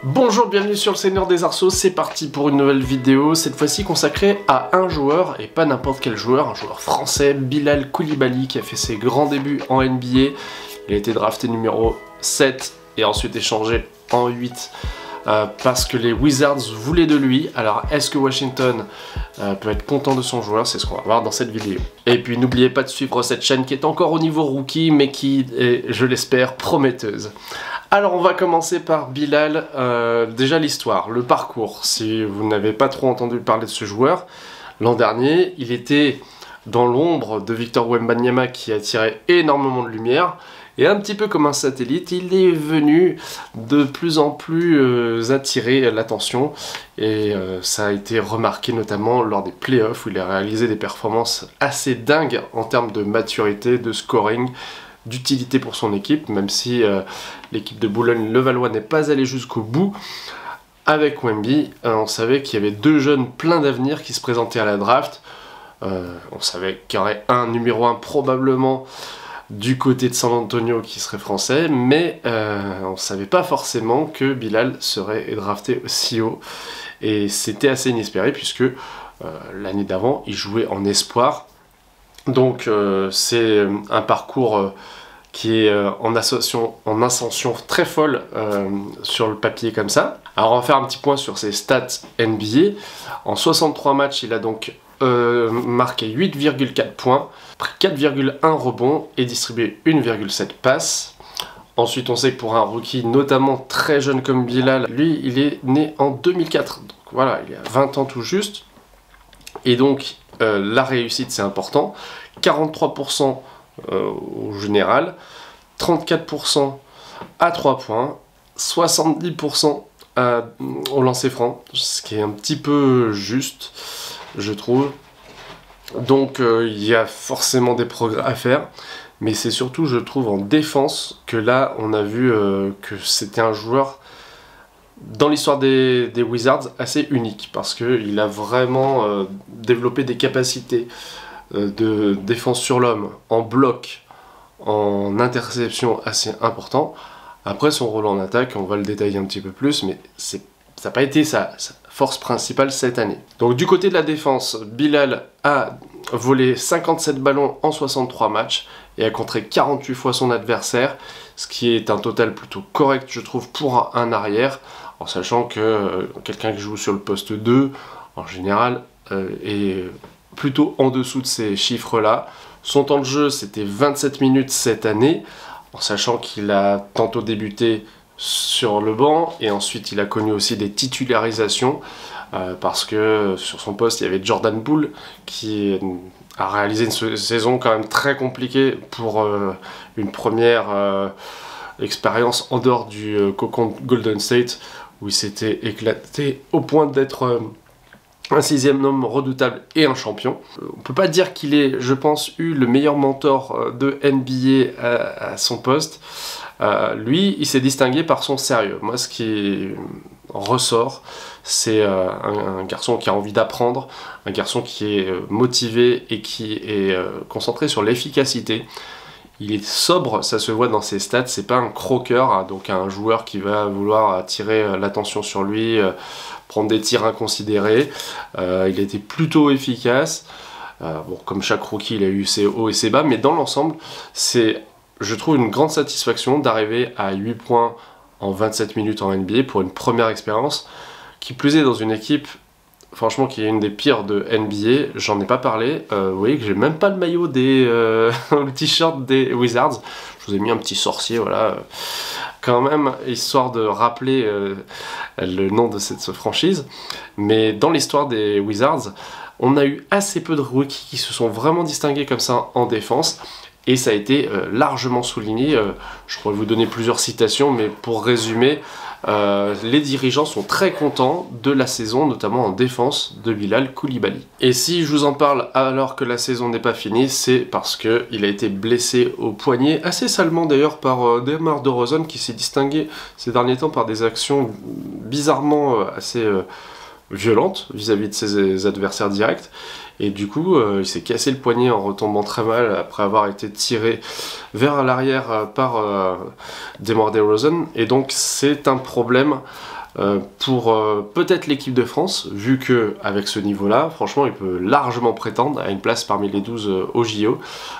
Bonjour, bienvenue sur le Seigneur des Arceaux, c'est parti pour une nouvelle vidéo, cette fois-ci consacrée à un joueur, et pas n'importe quel joueur, un joueur français, Bilal Coulibaly, qui a fait ses grands débuts en NBA. Il a été drafté numéro 7 et ensuite échangé en 8 parce que les Wizards voulaient de lui. Alors est-ce que Washington peut être content de son joueur? C'est ce qu'on va voir dans cette vidéo. Et puis n'oubliez pas de suivre cette chaîne qui est encore au niveau rookie, mais qui est, je l'espère, prometteuse. Alors on va commencer par Bilal, déjà l'histoire, le parcours. Si vous n'avez pas trop entendu parler de ce joueur, l'an dernier, il était dans l'ombre de Victor Wembanyama qui attirait énormément de lumière. Et un petit peu comme un satellite, il est venu de plus en plus attirer l'attention. Et ça a été remarqué notamment lors des playoffs où il a réalisé des performances assez dingues en termes de maturité, de scoring, d'utilité pour son équipe, même si l'équipe de Boulogne-Levallois n'est pas allée jusqu'au bout. Avec Wemby, on savait qu'il y avait deux jeunes pleins d'avenir qui se présentaient à la draft. On savait qu'il y aurait un numéro 1 probablement du côté de San Antonio qui serait français, mais on ne savait pas forcément que Bilal serait drafté aussi haut. Et c'était assez inespéré puisque l'année d'avant, il jouait en espoir. Donc c'est un parcours qui est en ascension très folle sur le papier comme ça. Alors on va faire un petit point sur ses stats NBA. En 63 matchs, il a donc marqué 8,4 points, pris 4,1 rebonds et distribué 1,7 passes. Ensuite, on sait que pour un rookie, notamment très jeune comme Bilal, lui, il est né en 2004. Donc voilà, il a 20 ans tout juste. Et donc, la réussite, c'est important. 43% au général, 34% à 3 points, 70% au lancer franc, ce qui est un petit peu juste, je trouve. Donc il y a forcément des progrès à faire, mais c'est surtout, je trouve, en défense que là, on a vu que c'était un joueur dans l'histoire des Wizards assez unique, parce qu'il a vraiment développé des capacités de défense sur l'homme, en bloc, en interception assez important. Après, son rôle en attaque, on va le détailler un petit peu plus, mais ça n'a pas été sa force principale cette année. Donc du côté de la défense, Bilal a volé 57 ballons en 63 matchs et a contré 48 fois son adversaire, ce qui est un total plutôt correct, je trouve, pour un arrière, en sachant que quelqu'un qui joue sur le poste 2, en général, est plutôt en dessous de ces chiffres-là. Son temps de jeu, c'était 27 minutes cette année, en sachant qu'il a tantôt débuté sur le banc, et ensuite il a connu aussi des titularisations, parce que sur son poste, il y avait Jordan Poole, qui a réalisé une saison quand même très compliquée pour une première expérience en dehors du cocon Golden State, où il s'était éclaté au point d'être un 6e homme redoutable et un champion. On peut pas dire qu'il ait, je pense, eu le meilleur mentor de NBA à son poste. Lui, il s'est distingué par son sérieux. Moi, ce qui ressort, c'est un garçon qui a envie d'apprendre, un garçon qui est motivé et qui est concentré sur l'efficacité. Il est sobre, ça se voit dans ses stats, c'est pas un croqueur, hein, donc un joueur qui va vouloir attirer l'attention sur lui, prendre des tirs inconsidérés. Il était plutôt efficace. Bon, comme chaque rookie, il a eu ses hauts et ses bas, mais dans l'ensemble, c'est, je trouve, une grande satisfaction d'arriver à 8 points en 27 minutes en NBA pour une première expérience, qui plus est dans une équipe, franchement, qui est une des pires de NBA. J'en ai pas parlé, vous voyez que j'ai même pas le maillot le t-shirt des Wizards. Je vous ai mis un petit sorcier, voilà, quand même, histoire de rappeler le nom de cette franchise. Mais dans l'histoire des Wizards, on a eu assez peu de rookies qui se sont vraiment distingués comme ça en défense. Et ça a été largement souligné. Je pourrais vous donner plusieurs citations, mais pour résumer, les dirigeants sont très contents de la saison, notamment en défense, de Bilal Coulibaly. Et si je vous en parle alors que la saison n'est pas finie, c'est parce qu'il a été blessé au poignet, assez salement d'ailleurs par DeMar DeRozan, qui s'est distingué ces derniers temps par des actions bizarrement assez violentes vis-à-vis de ses adversaires directs. Et du coup, il s'est cassé le poignet en retombant très mal après avoir été tiré vers l'arrière par DeMar DeRozan. Et donc, c'est un problème pour peut-être l'équipe de France, vu que avec ce niveau-là, franchement, il peut largement prétendre à une place parmi les 12 au JO.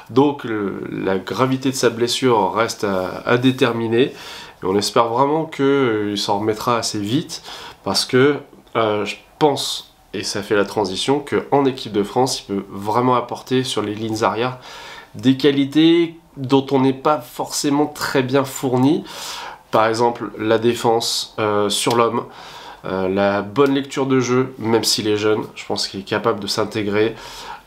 Donc la gravité de sa blessure reste à déterminer. Et on espère vraiment qu'il s'en remettra assez vite, parce que je pense, et ça fait la transition, qu'en équipe de France, il peut vraiment apporter sur les lignes arrière des qualités dont on n'est pas forcément très bien fourni. Par exemple, la défense sur l'homme, la bonne lecture de jeu, même s'il est jeune, je pense qu'il est capable de s'intégrer,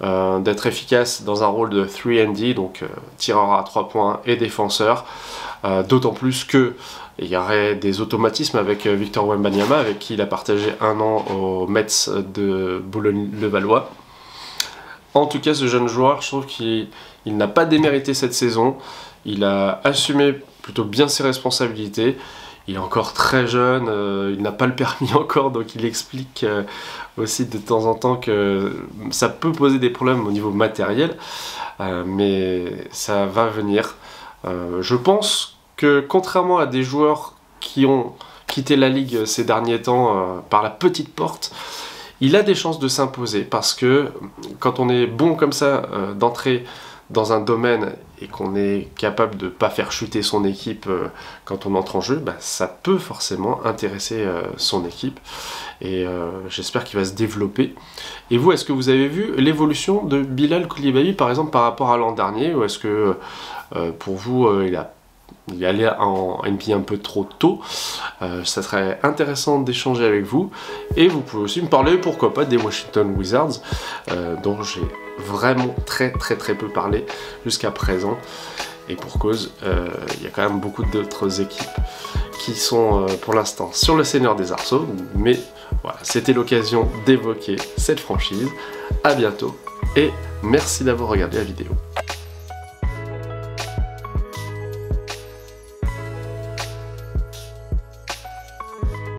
d'être efficace dans un rôle de 3&D, donc tireur à 3 points et défenseur, d'autant plus que il y aurait des automatismes avec Victor Wembanyama, avec qui il a partagé un an aux Mets de Boulogne-le-Valois. En tout cas, ce jeune joueur, je trouve qu'il n'a pas démérité cette saison. Il a assumé plutôt bien ses responsabilités. Il est encore très jeune, il n'a pas le permis encore, donc il explique aussi de temps en temps que ça peut poser des problèmes au niveau matériel, mais ça va venir. Je pense que contrairement à des joueurs qui ont quitté la ligue ces derniers temps par la petite porte, il a des chances de s'imposer, parce que quand on est bon comme ça d'entrer dans un domaine et qu'on est capable de ne pas faire chuter son équipe quand on entre en jeu, bah, ça peut forcément intéresser son équipe, et j'espère qu'il va se développer. Et vous, est-ce que vous avez vu l'évolution de Bilal Coulibaly par exemple par rapport à l'an dernier, ou est-ce que pour vous il est allé en NBA un peu trop tôt? Ça serait intéressant d'échanger avec vous, et vous pouvez aussi me parler, pourquoi pas, des Washington Wizards, dont j'ai vraiment très peu parlé jusqu'à présent, et pour cause, il y a quand même beaucoup d'autres équipes qui sont pour l'instant sur le Seigneur des Arceaux, mais voilà, c'était l'occasion d'évoquer cette franchise. À bientôt, et merci d'avoir regardé la vidéo.